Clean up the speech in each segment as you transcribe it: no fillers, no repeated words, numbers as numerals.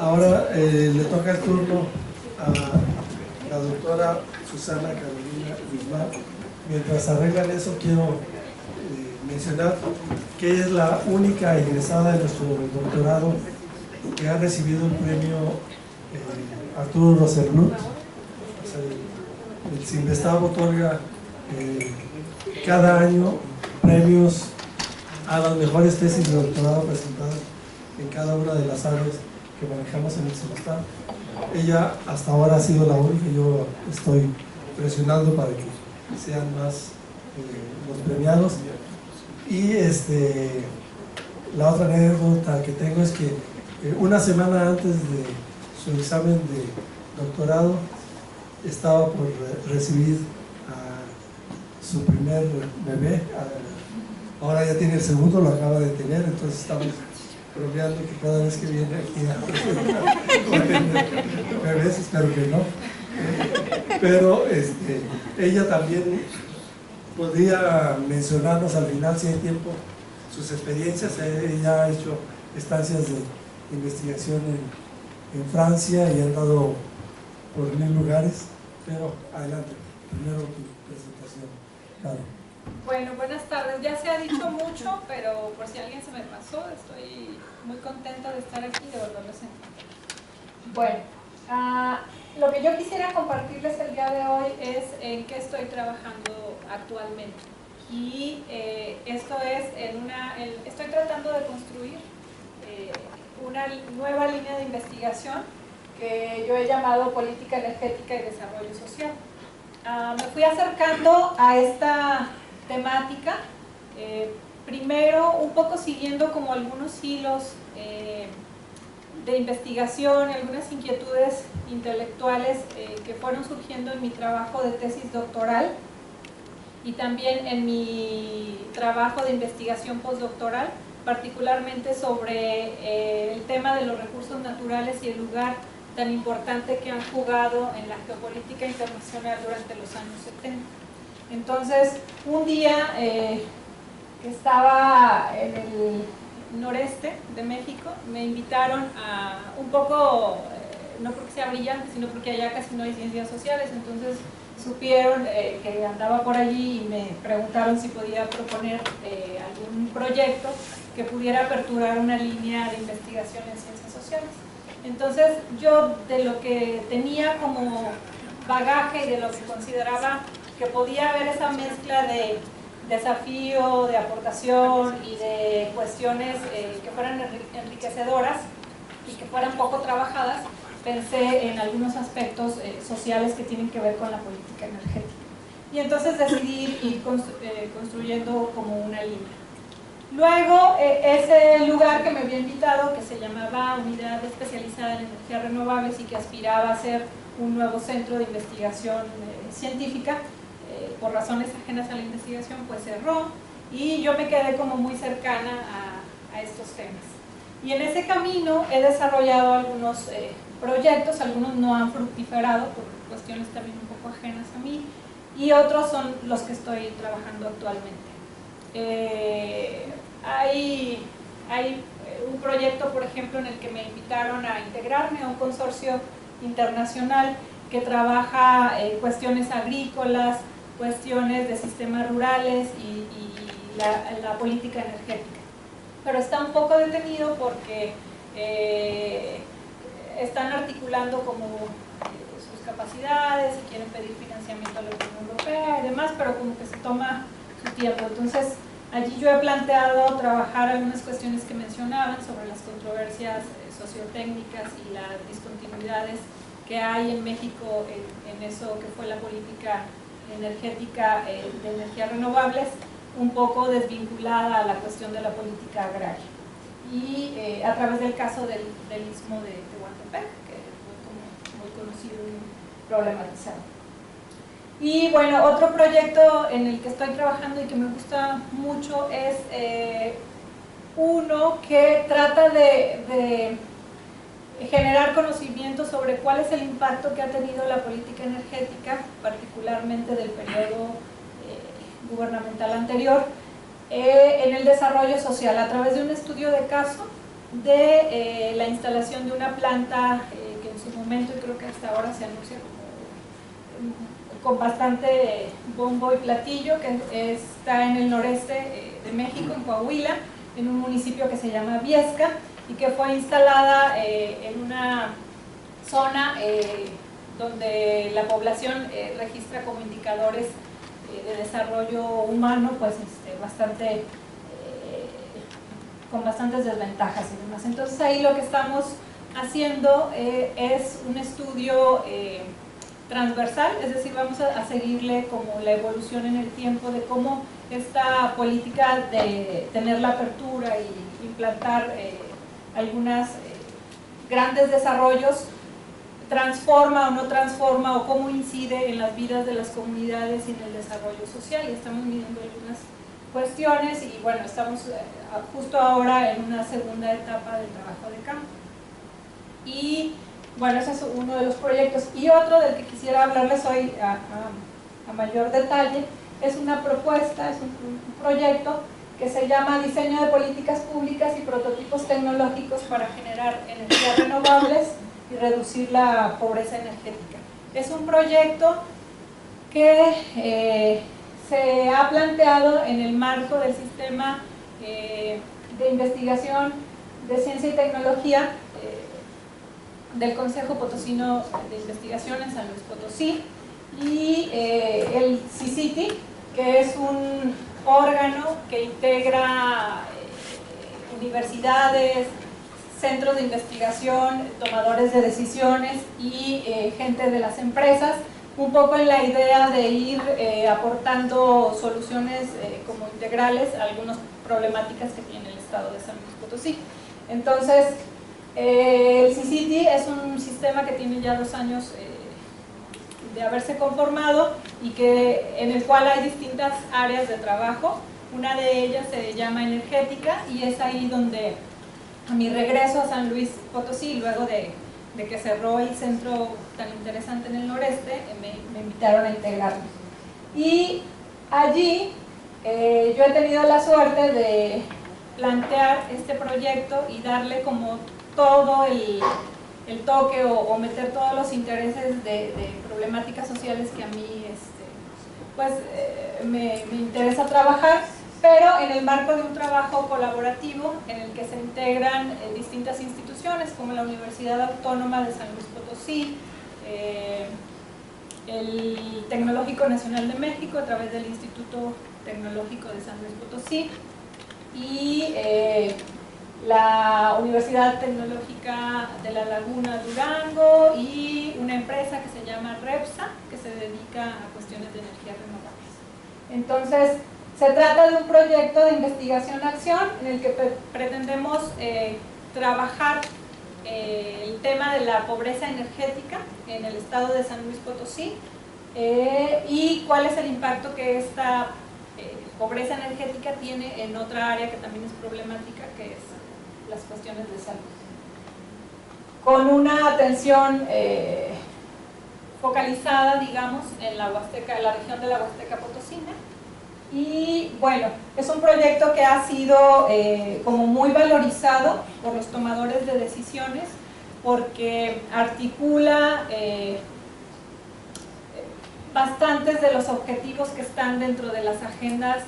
Ahora le toca el turno a la doctora Susana Carolina Guzmán. Mientras arreglan eso, quiero mencionar que ella es la única egresada de nuestro doctorado que ha recibido el premio Arturo Rosenbluth. O sea, el CINVESTAB otorga cada año premios a las mejores tesis de doctorado presentadas en cada una de las áreas que manejamos en el CINVESTAB. Ella hasta ahora ha sido la única. Yo estoy presionando para que sean más los premiados. Y la otra anécdota que tengo es que una semana antes de su examen de doctorado estaba por recibir a su primer bebé. Ahora ya tiene el segundo, lo acaba de tener, entonces estamos bromeando que cada vez que viene aquí a tener bebés, espero que no. Pero ella también podría mencionarnos al final, si hay tiempo, sus experiencias. Ella ha hecho estancias de investigación en Francia y ha andado por 1000 lugares, pero adelante, primero tu presentación. Claro. Bueno, buenas tardes. Ya se ha dicho mucho, pero por si alguien se me pasó, estoy muy contenta de estar aquí y de volverlos a encontrar. Bueno, lo que yo quisiera compartirles el día de hoy es en qué estoy trabajando actualmente. Y esto es estoy tratando de construir una nueva línea de investigación que yo he llamado Política Energética y Desarrollo Social. Me fui acercando a esta temática, primero un poco siguiendo como algunos hilos de investigación y algunas inquietudes intelectuales que fueron surgiendo en mi trabajo de tesis doctoral y también en mi trabajo de investigación postdoctoral, particularmente sobre el tema de los recursos naturales y el lugar tan importante que han jugado en la geopolítica internacional durante los años 70. Entonces, un día que estaba en el noreste de México, me invitaron a un poco, no porque sea brillante, sino porque allá casi no hay ciencias sociales, entonces supieron que andaba por allí y me preguntaron si podía proponer algún proyecto que pudiera aperturar una línea de investigación en ciencias sociales. Entonces yo de lo que tenía como bagaje y de lo que consideraba que podía haber esa mezcla de desafío, de aportación y de cuestiones que fueran enriquecedoras y que fueran poco trabajadas, pensé en algunos aspectos sociales que tienen que ver con la política energética. Y entonces decidí ir construyendo como una línea. Luego, ese lugar que me había invitado, que se llamaba Unidad Especializada en Energías Renovables y que aspiraba a ser un nuevo centro de investigación científica, por razones ajenas a la investigación, pues cerró y yo me quedé como muy cercana a estos temas. Y en ese camino he desarrollado algunos proyectos, algunos no han fructiferado por cuestiones también un poco ajenas a mí y otros son los que estoy trabajando actualmente. Hay un proyecto, por ejemplo, en el que me invitaron a integrarme a un consorcio internacional que trabaja cuestiones agrícolas, cuestiones de sistemas rurales y la política energética. Pero está un poco detenido porque están articulando como sus capacidades y quieren pedir financiamiento a la Unión Europea y demás, pero como que se toma su tiempo. Entonces, allí yo he planteado trabajar algunas cuestiones que mencionaban sobre las controversias sociotécnicas y las discontinuidades que hay en México en eso que fue la política energética de energías renovables, un poco desvinculada a la cuestión de la política agraria. Y a través del caso del istmo de Tehuantepec, que fue como muy conocido y problematizado. Y bueno, otro proyecto en el que estoy trabajando y que me gusta mucho es uno que trata de generar conocimiento sobre cuál es el impacto que ha tenido la política energética, particularmente del periodo gubernamental anterior, en el desarrollo social, a través de un estudio de caso de la instalación de una planta que en su momento, y creo que hasta ahora se anuncia con bastante bombo y platillo, que está en el noreste de México, en Coahuila, en un municipio que se llama Viesca, y que fue instalada en una zona donde la población registra como indicadores de desarrollo humano pues con bastantes desventajas y demás. Entonces ahí lo que estamos haciendo es un estudio transversal, es decir, vamos a seguirle como la evolución en el tiempo de cómo esta política de tener la apertura y implantar algunas grandes desarrollos transforma o no transforma, o cómo incide en las vidas de las comunidades y en el desarrollo social. Y estamos midiendo algunas cuestiones y bueno, estamos justo ahora en una segunda etapa del trabajo de campo. Y bueno, ese es uno de los proyectos. Y otro del que quisiera hablarles hoy a mayor detalle es una propuesta, es un proyecto que se llama Diseño de Políticas Públicas y Prototipos Tecnológicos para generar energías renovables y reducir la pobreza energética. Es un proyecto que se ha planteado en el marco del sistema de investigación de ciencia y tecnología del Consejo Potosino de Investigación en San Luis Potosí y el CICITI, que es un órgano que integra universidades, centros de investigación, tomadores de decisiones y gente de las empresas, un poco en la idea de ir aportando soluciones como integrales a algunas problemáticas que tiene el estado de San Luis Potosí. Entonces, el CICITI es un sistema que tiene ya 2 años de haberse conformado y en el cual hay distintas áreas de trabajo. Una de ellas se llama energética y es ahí donde a mi regreso a San Luis Potosí, luego de que cerró el centro tan interesante en el noreste, me invitaron a integrarme. Y allí yo he tenido la suerte de plantear este proyecto y darle como todo el toque o meter todos los intereses de problemáticas sociales que a mí me interesa trabajar, pero en el marco de un trabajo colaborativo en el que se integran distintas instituciones como la Universidad Autónoma de San Luis Potosí, el Tecnológico Nacional de México a través del Instituto Tecnológico de San Luis Potosí y la Universidad Tecnológica de La Laguna Durango y una empresa que se llama REPSA, que se dedica a cuestiones de energías renovables. Entonces, se trata de un proyecto de investigación-acción en el que pretendemos trabajar el tema de la pobreza energética en el estado de San Luis Potosí y cuál es el impacto que esta pobreza energética tiene en otra área que también es problemática, que es las cuestiones de salud. Con una atención focalizada, digamos, en la Huasteca, en la región de la Huasteca Potosina. Y bueno, es un proyecto que ha sido como muy valorizado por los tomadores de decisiones porque articula bastantes de los objetivos que están dentro de las agendas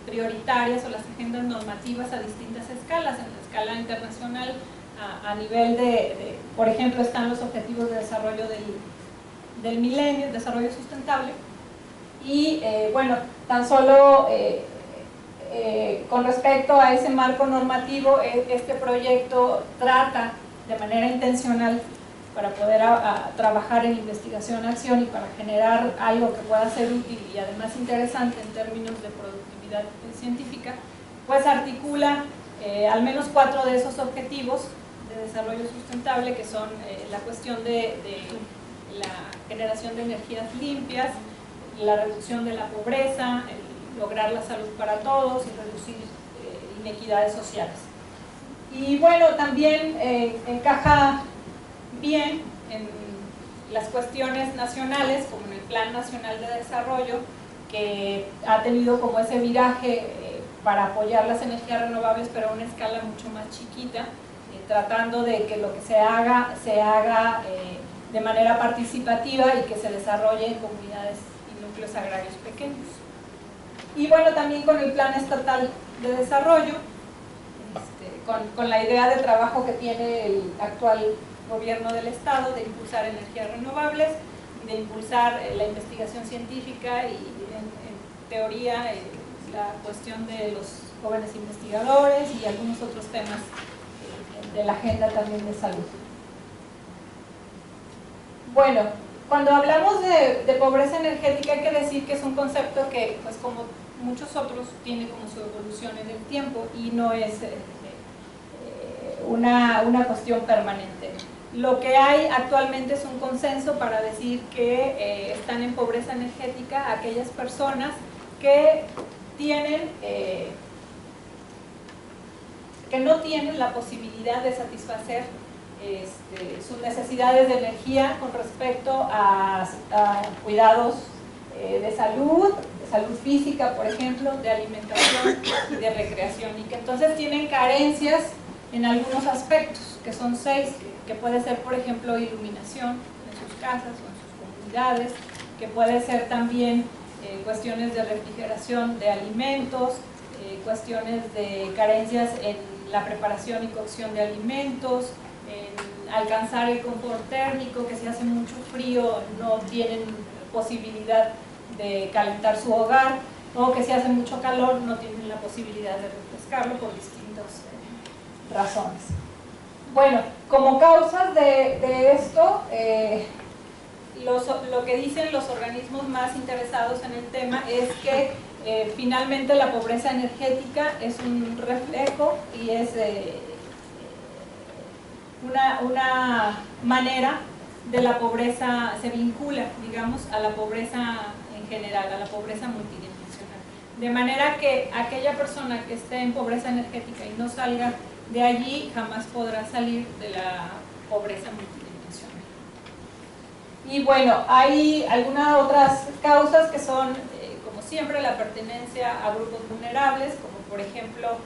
prioritarias o las agendas normativas a distintas escalas. En la escala internacional, a nivel por ejemplo, están los objetivos de desarrollo del milenio, el desarrollo sustentable. Y bueno, tan solo con respecto a ese marco normativo, este proyecto trata de manera intencional para poder trabajar en investigación-acción y para generar algo que pueda ser útil y además interesante en términos de productividad científica, pues articula al menos 4 de esos objetivos de desarrollo sustentable, que son la cuestión de la generación de energías limpias, la reducción de la pobreza, lograr la salud para todos y reducir inequidades sociales. Y bueno, también encaja bien en las cuestiones nacionales, como en el Plan Nacional de Desarrollo, que ha tenido como ese viraje para apoyar las energías renovables, pero a una escala mucho más chiquita, tratando de que lo que se haga de manera participativa y que se desarrolle en comunidades y núcleos agrarios pequeños. Y bueno, también con el Plan Estatal de Desarrollo, con la idea de trabajo que tiene el actual gobierno del Estado de impulsar energías renovables, de impulsar la investigación científica y en teoría la cuestión de los jóvenes investigadores y algunos otros temas de la agenda también de salud. Bueno, cuando hablamos de pobreza energética hay que decir que es un concepto que, pues como muchos otros, tiene como su evolución en el tiempo y no es una cuestión permanente. Lo que hay actualmente es un consenso para decir que están en pobreza energética aquellas personas que no tienen la posibilidad de satisfacer sus necesidades de energía con respecto a cuidados de salud física, por ejemplo, de alimentación y de recreación, y que entonces tienen carencias en algunos aspectos, que son 6, que puede ser, por ejemplo, iluminación en sus casas o en sus comunidades, que puede ser también cuestiones de refrigeración de alimentos, cuestiones de carencias en la preparación y cocción de alimentos, en alcanzar el confort térmico, que si hace mucho frío no tienen posibilidad de calentar su hogar, o que si hace mucho calor no tienen la posibilidad de refrescarlo por distintas razones. Bueno, como causas de esto, lo que dicen los organismos más interesados en el tema es que finalmente la pobreza energética es un reflejo y es una manera de la pobreza, se vincula, digamos, a la pobreza en general, a la pobreza multidimensional. De manera que aquella persona que esté en pobreza energética y no salga de allí, jamás podrá salir de la pobreza multidimensional. Y bueno, hay algunas otras causas que son, como siempre, la pertenencia a grupos vulnerables, como por ejemplo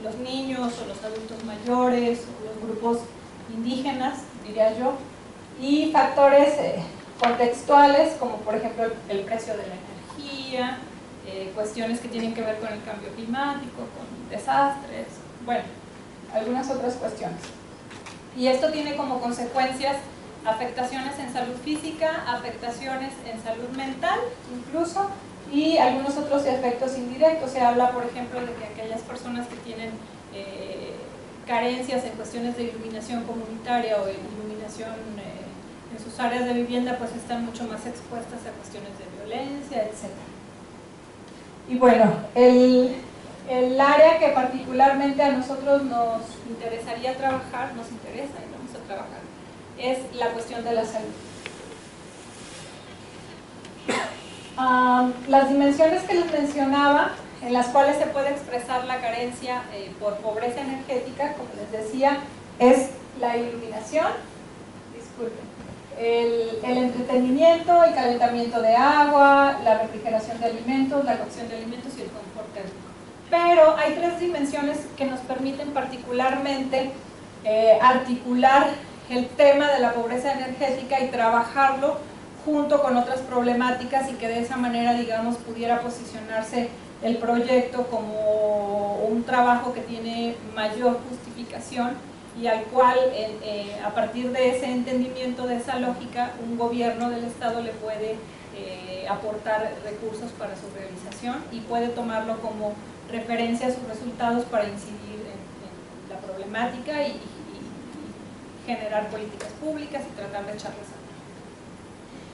los niños o los adultos mayores, o los grupos indígenas, diría yo, y factores contextuales, como por ejemplo el precio de la energía, cuestiones que tienen que ver con el cambio climático, con desastres, bueno, algunas otras cuestiones. Y esto tiene como consecuencias afectaciones en salud física, afectaciones en salud mental incluso, y algunos otros efectos indirectos. Se habla, por ejemplo, de que aquellas personas que tienen carencias en cuestiones de iluminación comunitaria o iluminación en sus áreas de vivienda, pues están mucho más expuestas a cuestiones de violencia, etc. Y bueno, el área que particularmente a nosotros nos interesaría trabajar, nos interesa y vamos a trabajar, es la cuestión de la salud. Las dimensiones que les mencionaba, en las cuales se puede expresar la carencia por pobreza energética, como les decía, es la iluminación, el entretenimiento, el calentamiento de agua, la refrigeración de alimentos, la cocción de alimentos y el confort térmico. Pero hay 3 dimensiones que nos permiten particularmente articular el tema de la pobreza energética y trabajarlo junto con otras problemáticas, y que de esa manera, digamos, pudiera posicionarse el proyecto como un trabajo que tiene mayor justificación y al cual, a partir de ese entendimiento, de esa lógica, un gobierno del Estado le puede aportar recursos para su realización y puede tomarlo como referencia a sus resultados para incidir en la problemática y generar políticas públicas y tratar de echarlas a andar.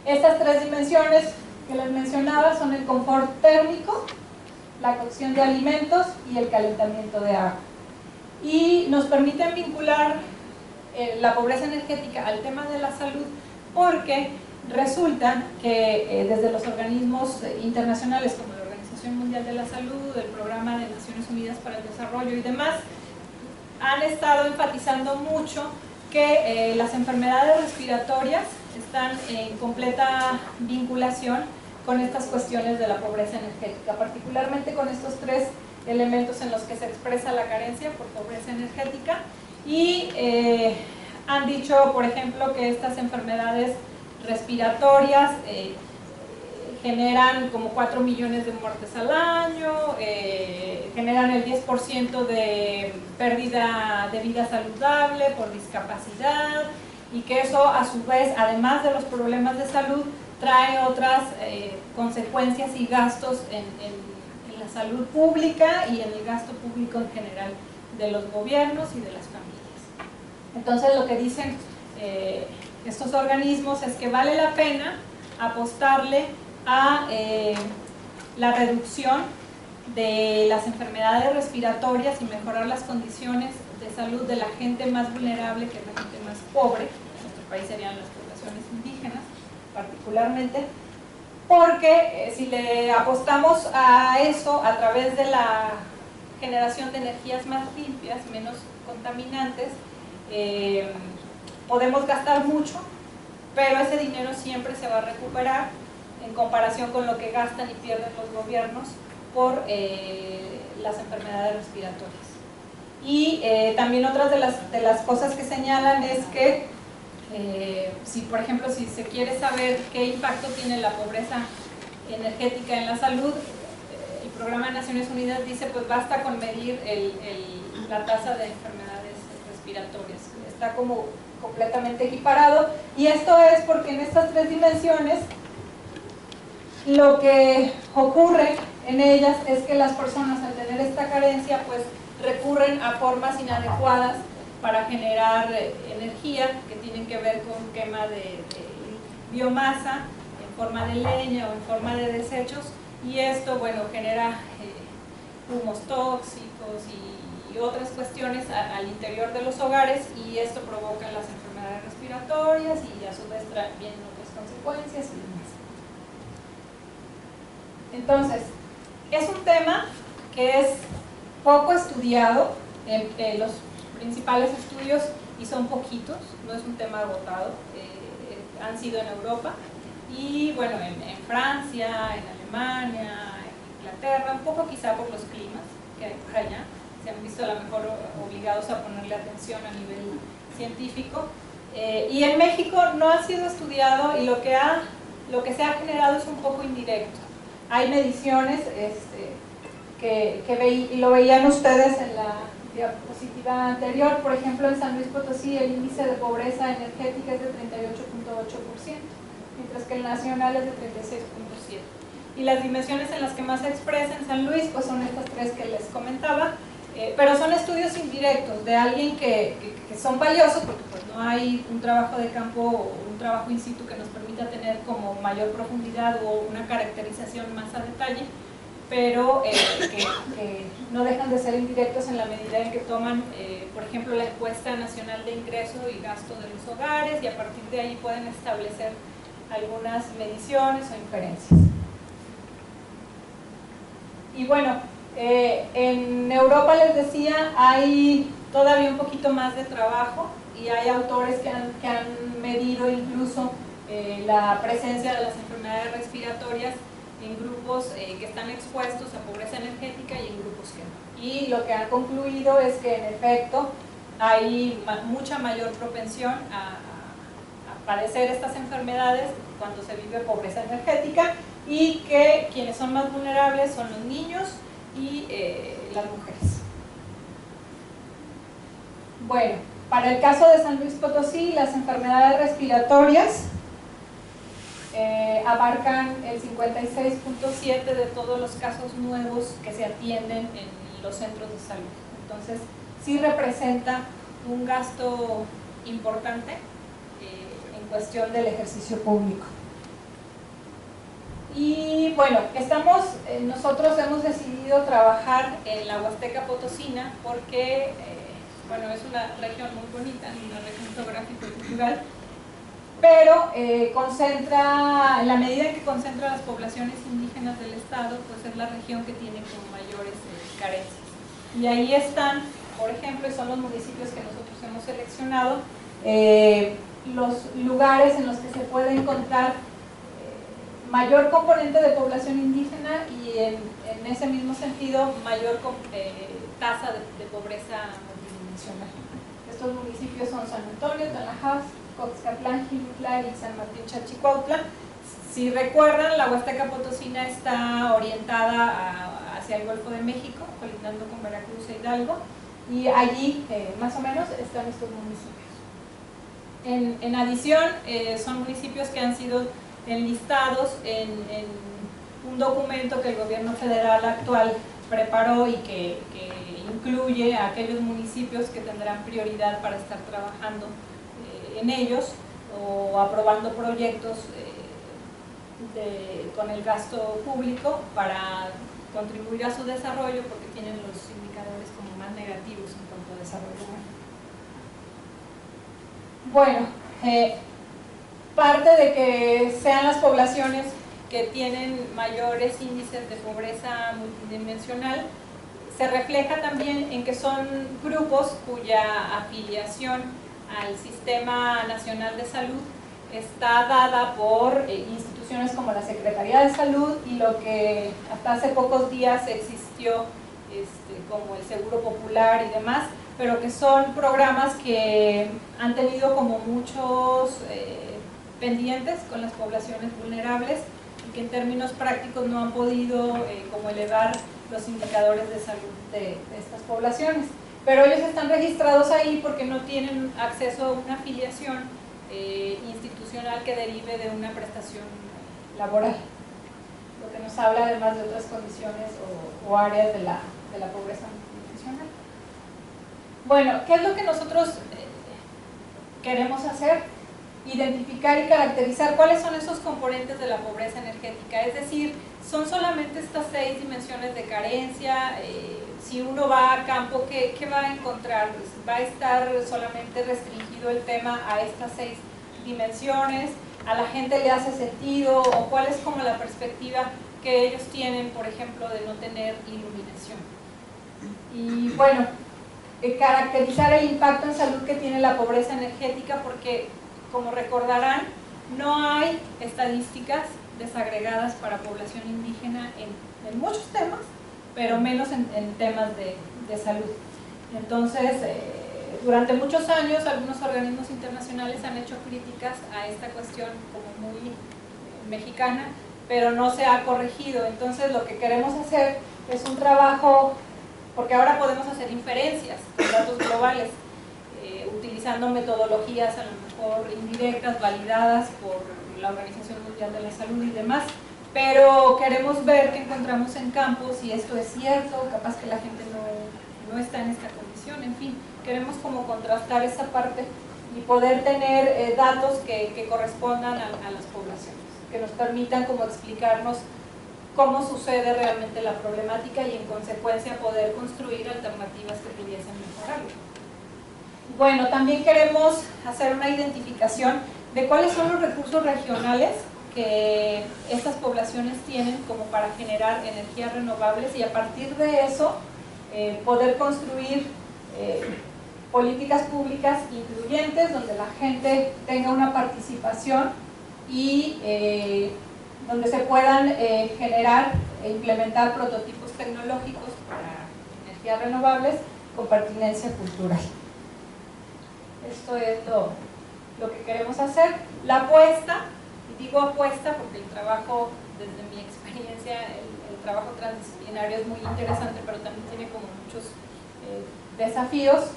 Estas 3 dimensiones que les mencionaba son el confort térmico, la cocción de alimentos y el calentamiento de agua. Y nos permiten vincular la pobreza energética al tema de la salud, porque resulta que desde los organismos internacionales como la Organización Mundial de la Salud, el Programa de Naciones Unidas para el Desarrollo y demás, han estado enfatizando mucho que las enfermedades respiratorias están en completa vinculación con estas cuestiones de la pobreza energética, particularmente con estos tres elementos en los que se expresa la carencia por pobreza energética. Y han dicho, por ejemplo, que estas enfermedades respiratorias generan como 4 millones de muertes al año, generan el 10% de pérdida de vida saludable por discapacidad, y que eso a su vez, además de los problemas de salud, trae otras consecuencias y gastos en la salud pública y en el gasto público en general de los gobiernos y de las familias. Entonces lo que dicen estos organismos es que vale la pena apostarle a la reducción de las enfermedades respiratorias y mejorar las condiciones de salud de la gente más vulnerable, que es la gente más pobre. En nuestro país serían las poblaciones indígenas particularmente, porque si le apostamos a eso a través de la generación de energías más limpias, menos contaminantes, podemos gastar mucho, pero ese dinero siempre se va a recuperar en comparación con lo que gastan y pierden los gobiernos por las enfermedades respiratorias. Y también otras de las cosas que señalan es que si, por ejemplo, si se quiere saber qué impacto tiene la pobreza energética en la salud, el Programa de Naciones Unidas dice, pues basta con medir la tasa de enfermedades respiratorias, está como completamente equiparado, y esto es porque en estas tres dimensiones lo que ocurre en ellas es que las personas, al tener esta carencia, pues recurren a formas inadecuadas para generar energía, que tienen que ver con quema de biomasa en forma de leña o en forma de desechos, y esto, bueno, genera humos tóxicos y otras cuestiones al interior de los hogares, y esto provoca las enfermedades respiratorias y a su vez vienen otras consecuencias y demás. Entonces, es un tema que es poco estudiado en los principales estudios, y son poquitos, no es un tema agotado, han sido en Europa y bueno, en Francia, en Alemania, en Inglaterra, un poco quizá por los climas que hay por allá, se han visto a lo mejor obligados a ponerle atención a nivel científico, y en México no ha sido estudiado, y lo que se ha generado es un poco indirecto. Hay mediciones y lo veían ustedes en la diapositiva anterior. Por ejemplo, en San Luis Potosí el índice de pobreza energética es de 38.8%, mientras que el nacional es de 36.7%. Y las dimensiones en las que más se expresa en San Luis pues son estas tres que les comentaba, pero son estudios indirectos de alguien que son valiosos, porque pues no hay un trabajo de campo o un trabajo in situ que nos permita tener como mayor profundidad o una caracterización más a detalle, pero que no dejan de ser indirectos en la medida en que toman, por ejemplo, la encuesta nacional de ingreso y gasto de los hogares, y a partir de ahí pueden establecer algunas mediciones o inferencias. Y bueno, en Europa, les decía, hay todavía un poquito más de trabajo, y hay autores que han medido incluso la presencia de las enfermedades respiratorias en grupos que están expuestos a pobreza energética y en grupos que no. Y lo que han concluido es que en efecto hay mucha mayor propensión a padecer estas enfermedades cuando se vive pobreza energética, y que quienes son más vulnerables son los niños y las mujeres. Bueno, para el caso de San Luis Potosí, las enfermedades respiratorias abarcan el 56.7% de todos los casos nuevos que se atienden en los centros de salud. Entonces, sí representa un gasto importante en cuestión del ejercicio público. Y bueno, nosotros hemos decidido trabajar en la Huasteca Potosina porque bueno, es una región muy bonita, una región geográfica y cultural, pero concentra, en la medida en que concentra las poblaciones indígenas del estado, pues es la región que tiene como mayores carencias. Y ahí están, por ejemplo, y son los municipios que nosotros hemos seleccionado, los lugares en los que se puede encontrar mayor componente de población indígena y en ese mismo sentido mayor tasa de pobreza multidimensional. Estos municipios son San Antonio, Tanajás, Coxcatlán, Jilutla y San Martín Chalchicuautla. Si recuerdan, la Huasteca Potosina está orientada hacia el Golfo de México, colindando con Veracruz e Hidalgo, y allí, más o menos, están estos municipios. En adición, son municipios que han sido enlistados en un documento que el gobierno federal actual preparó y que incluye a aquellos municipios que tendrán prioridad para estar trabajando en ellos o aprobando proyectos con el gasto público para contribuir a su desarrollo, porque tienen los indicadores como más negativos en cuanto a desarrollo humano. Bueno, parte de que sean las poblaciones que tienen mayores índices de pobreza multidimensional se refleja también en que son grupos cuya afiliación al Sistema Nacional de Salud está dada por instituciones como la Secretaría de Salud y lo que hasta hace pocos días existió como el Seguro Popular y demás, pero que son programas que han tenido como muchos pendientes con las poblaciones vulnerables y que en términos prácticos no han podido como elevar los indicadores de salud de estas poblaciones. Pero ellos están registrados ahí porque no tienen acceso a una afiliación institucional que derive de una prestación laboral, lo que nos habla además de otras condiciones o áreas de la pobreza multidimensional. Bueno, ¿qué es lo que nosotros queremos hacer? Identificar y caracterizar cuáles son esos componentes de la pobreza energética, es decir, son solamente estas 6 dimensiones de carencia. Si uno va a campo, ¿qué va a encontrar? ¿Va a estar solamente restringido el tema a estas 6 dimensiones? ¿A la gente le hace sentido? ¿O cuál es como la perspectiva que ellos tienen, por ejemplo, de no tener iluminación? Y bueno, caracterizar el impacto en salud que tiene la pobreza energética, porque como recordarán, no hay estadísticas desagregadas para población indígena en muchos temas, pero menos en temas de salud. Entonces, durante muchos años algunos organismos internacionales han hecho críticas a esta cuestión como muy mexicana, pero no se ha corregido. Entonces lo que queremos hacer es un trabajo, porque ahora podemos hacer inferencias con datos globales, utilizando metodologías a lo mejor indirectas, validadas por la Organización Mundial de la Salud y demás, pero queremos ver qué encontramos en campo, si esto es cierto, capaz que la gente no está en esta condición, en fin, queremos como contrastar esa parte y poder tener datos que correspondan a las poblaciones, que nos permitan como explicarnos cómo sucede realmente la problemática y en consecuencia poder construir alternativas que pudiesen mejorarlo. Bueno, también queremos hacer una identificación de cuáles son los recursos regionales que estas poblaciones tienen como para generar energías renovables y a partir de eso poder construir políticas públicas incluyentes donde la gente tenga una participación y donde se puedan generar e implementar prototipos tecnológicos para energías renovables con pertinencia cultural. Esto es lo que queremos hacer. La apuesta, y digo apuesta porque el trabajo, desde mi experiencia, el trabajo transdisciplinario es muy interesante, pero también tiene como muchos desafíos.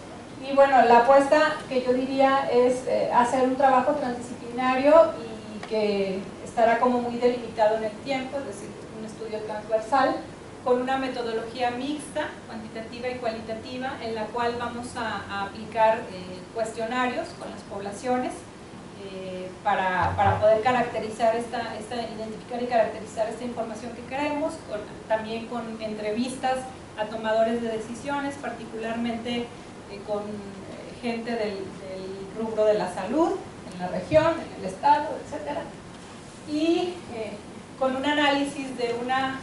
Y bueno, la apuesta que yo diría es hacer un trabajo transdisciplinario y que estará como muy delimitado en el tiempo, es decir, un estudio transversal con una metodología mixta, cuantitativa y cualitativa, en la cual vamos a aplicar cuestionarios con las poblaciones para poder caracterizar identificar y caracterizar esta información que queremos, también con entrevistas a tomadores de decisiones, particularmente con gente del rubro de la salud, en la región, en el estado, etc. Y con un análisis de una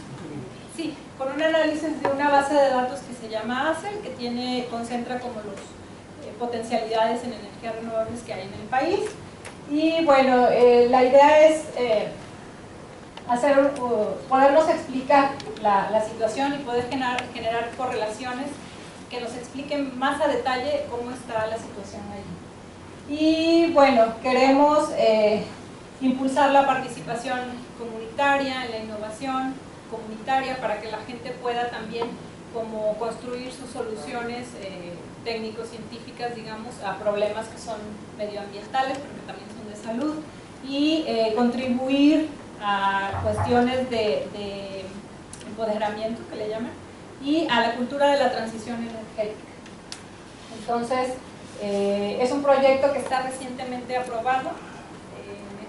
base de datos que se llama ACEL, que concentra como los potencialidades en energías renovables que hay en el país. Y bueno, la idea es podernos explicar la situación y poder generar correlaciones que nos expliquen más a detalle cómo está la situación allí. Y bueno, queremos impulsar la participación comunitaria, en la innovación comunitaria, para que la gente pueda también como construir sus soluciones técnico-científicas, digamos, a problemas que son medioambientales, pero que también son de salud, y contribuir a cuestiones de empoderamiento, que le llaman, y a la cultura de la transición energética. Entonces, es un proyecto que está recientemente aprobado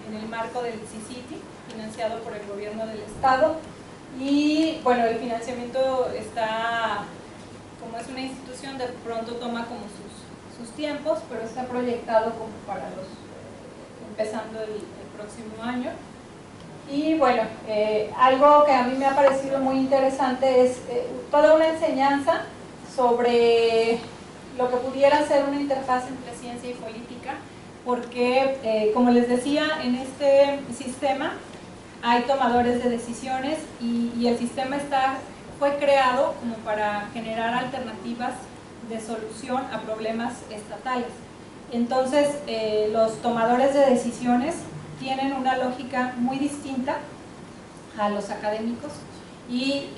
en el marco del CICITI, financiado por el gobierno del estado, y bueno, el financiamiento está, como es una institución, de pronto toma como sus tiempos, pero está proyectado como para empezando el próximo año. Y bueno, algo que a mí me ha parecido muy interesante es toda una enseñanza sobre lo que pudiera ser una interfaz entre ciencia y política, porque como les decía, en este sistema hay tomadores de decisiones y el sistema fue creado como para generar alternativas de solución a problemas estatales. Entonces, los tomadores de decisiones tienen una lógica muy distinta a los académicos y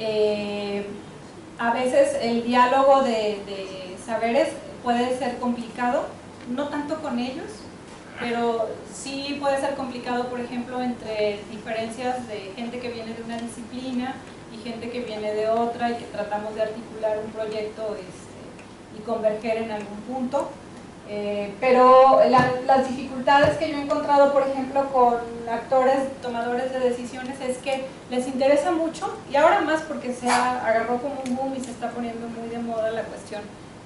a veces el diálogo de saberes puede ser complicado, no tanto con ellos, pero sí puede ser complicado, por ejemplo, entre diferencias de gente que viene de una disciplina y gente que viene de otra, y que tratamos de articular un proyecto y converger en algún punto. Pero las dificultades que yo he encontrado, por ejemplo, con actores, tomadores de decisiones, es que les interesa mucho, y ahora más porque se agarró como un boom y se está poniendo muy de moda la cuestión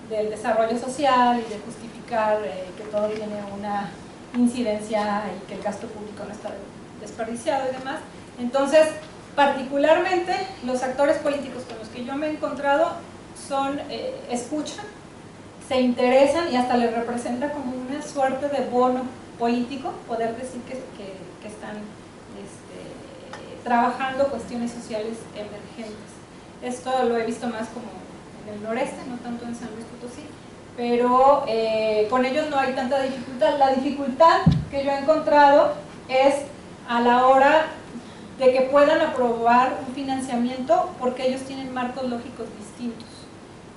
del desarrollo social y de justificar que todo tiene una incidencia y que el gasto público no está desperdiciado y demás. Entonces, particularmente los actores políticos con los que yo me he encontrado escuchan, se interesan, y hasta les representa como una suerte de bono político poder decir que están trabajando cuestiones sociales emergentes. Esto lo he visto más como en el noreste, no tanto en San Luis Potosí, pero con ellos no hay tanta dificultad. La dificultad que yo he encontrado es a la hora de que puedan aprobar un financiamiento, porque ellos tienen marcos lógicos distintos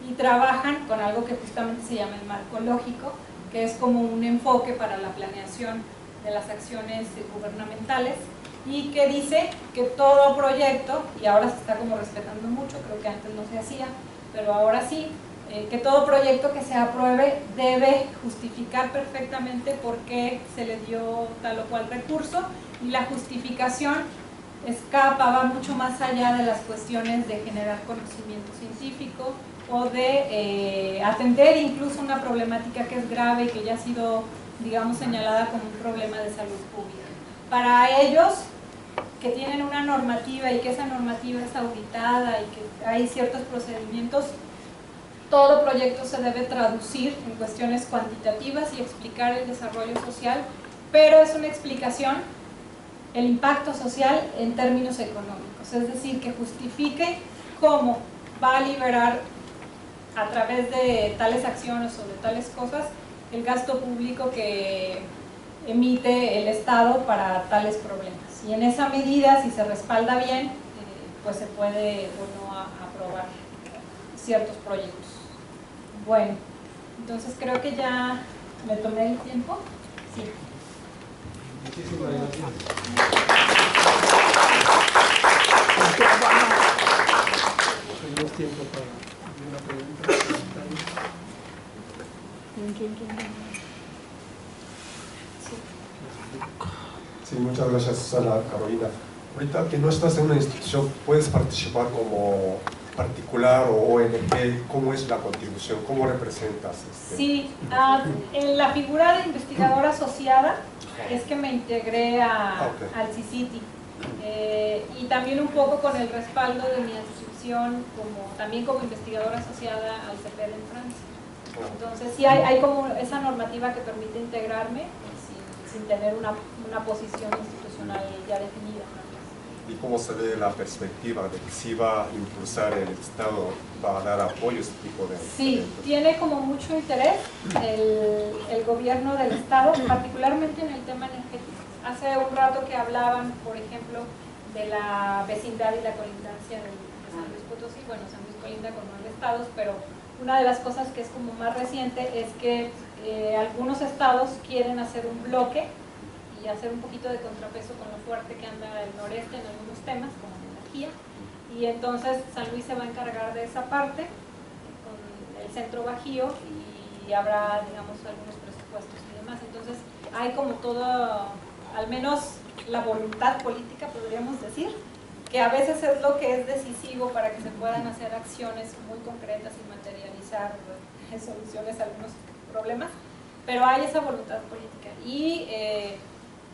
y trabajan con algo que justamente se llama el marco lógico, que es como un enfoque para la planeación de las acciones gubernamentales, y que dice que todo proyecto, y ahora se está como respetando mucho, creo que antes no se hacía, pero ahora sí, que todo proyecto que se apruebe debe justificar perfectamente por qué se le dio tal o cual recurso, y la justificación va mucho más allá de las cuestiones de generar conocimiento científico o de atender incluso una problemática que es grave y que ya ha sido, digamos, señalada como un problema de salud pública. Para ellos, que tienen una normativa y que esa normativa es auditada y que hay ciertos procedimientos, todo proyecto se debe traducir en cuestiones cuantitativas y explicar el desarrollo social, pero es una explicación, el impacto social en términos económicos, es decir, que justifique cómo va a liberar a través de tales acciones o de tales cosas el gasto público que emite el Estado para tales problemas. Y en esa medida, si se respalda bien, pues se puede o no aprobar ciertos proyectos. Bueno, entonces creo que ya me tomé el tiempo. Sí. Muchísimas gracias. Tenemos tiempo para una pregunta. Sí, muchas gracias, Susana, Carolina. Ahorita que no estás en una institución, ¿puedes participar como particular o ONG? ¿Cómo es la contribución? ¿Cómo representas? Sí, en la figura de investigadora asociada es que me integré al CICITI, y también un poco con el respaldo de mi adscripción también como investigadora asociada al CEPED en Francia. Entonces sí hay como esa normativa que permite integrarme sin tener una posición institucional ya definida. y cómo se ve la perspectiva de que si va a impulsar el Estado, va a dar apoyo a este tipo de Sí, eventos. tiene como mucho interés el gobierno del Estado, particularmente en el tema energético. Hace un rato que hablaban, por ejemplo, de la vecindad y la colindancia de San Luis Potosí. Bueno, San Luis colinda con 9 estados, pero una de las cosas que es como más reciente es que algunos estados quieren hacer un bloque y hacer un poquito de contrapeso con lo fuerte que anda el noreste en algunos temas, como la energía, y entonces San Luis se va a encargar de esa parte con el centro bajío y habrá, digamos, algunos presupuestos y demás. Entonces hay como todo, al menos la voluntad política, podríamos decir, que a veces es lo que es decisivo para que se puedan hacer acciones muy concretas y materializar soluciones a algunos problemas, pero hay esa voluntad política. Y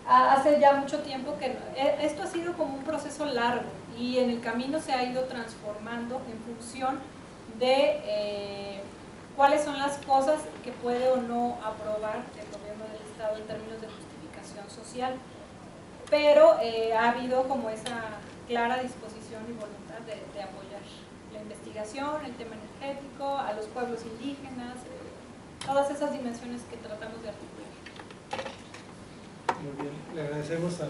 hace ya mucho tiempo que esto ha sido como un proceso largo y en el camino se ha ido transformando en función de cuáles son las cosas que puede o no aprobar el gobierno del Estado en términos de justificación social. Pero ha habido como esa clara disposición y voluntad de apoyar la investigación, el tema energético, a los pueblos indígenas, todas esas dimensiones que tratamos de articular. Muy bien, le agradecemos a